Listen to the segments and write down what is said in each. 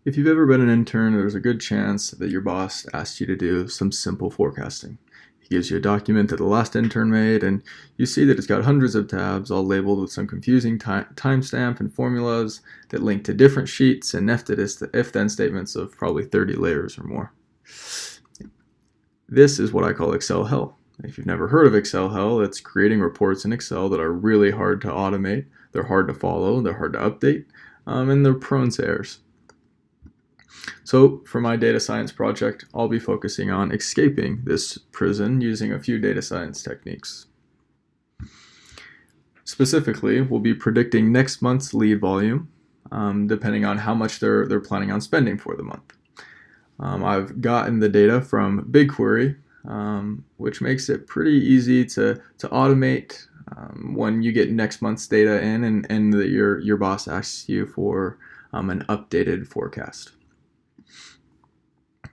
If you've ever been an intern, there's a good chance that your boss asked you to do some simple forecasting. He gives you a document that the last intern made, and you see that it's got hundreds of tabs, all labeled with some confusing timestamp and formulas that link to different sheets and nested if-then statements of probably 30 layers or more. This is what I call Excel hell. If you've never heard of Excel hell, it's creating reports in Excel that are really hard to automate, they're hard to follow, they're hard to update, and they're prone to errors. So for my data science project, I'll be focusing on escaping this prison using a few data science techniques. Specifically, we'll be predicting next month's lead volume, depending on how much they're planning on spending for the month. I've gotten the data from BigQuery, which makes it pretty easy to automate when you get next month's data in and your boss asks you for an updated forecast.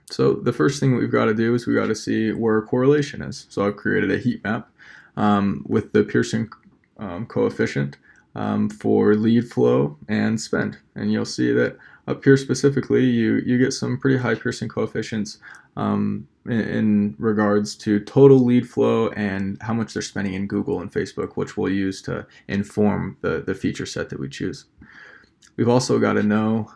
So the first thing we've got to do is we've got to see where correlation is. So I've created a heat map with the Pearson coefficient for lead flow and spend. And you'll see that up here specifically, you get some pretty high Pearson coefficients in regards to total lead flow and how much they're spending in Google and Facebook, which we'll use to inform the feature set that we choose. We've also got to know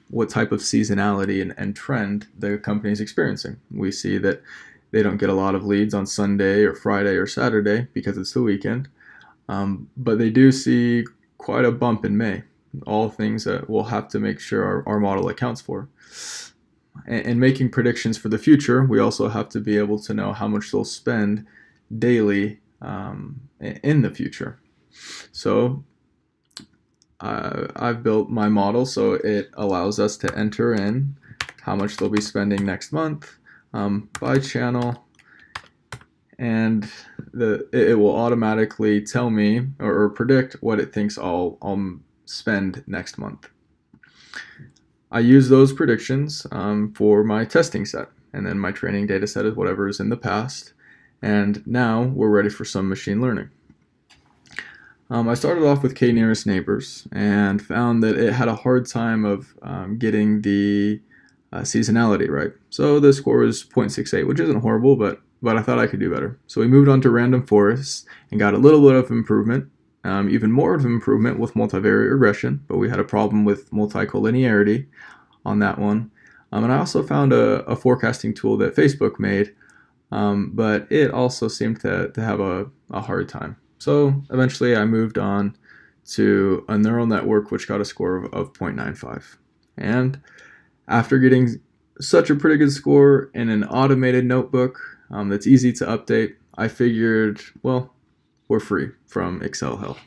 what type of seasonality and trend the company is experiencing. We see that they don't get a lot of leads on Sunday or Friday or Saturday because it's the weekend, but they do see quite a bump in May. All things that we'll have to make sure our model accounts for. And making predictions for the future, we also have to be able to know how much they'll spend daily in the future. So I've built my model so it allows us to enter in how much they'll be spending next month by channel, and it will automatically tell me or predict what it thinks I'll spend next month. I use those predictions for my testing set, and then my training data set is whatever is in the past, and now we're ready for some machine learning. I started off with k-nearest neighbors and found that it had a hard time of getting the seasonality right. So the score was 0.68, which isn't horrible, but I thought I could do better. So we moved on to random forests and got a little bit of improvement, even more of improvement with multivariate regression, but we had a problem with multicollinearity on that one. And I also found a forecasting tool that Facebook made, but it also seemed to have a hard time. So eventually I moved on to a neural network which got a score of 0.95. And after getting such a pretty good score in an automated notebook that's easy to update, I figured, well, we're free from Excel hell.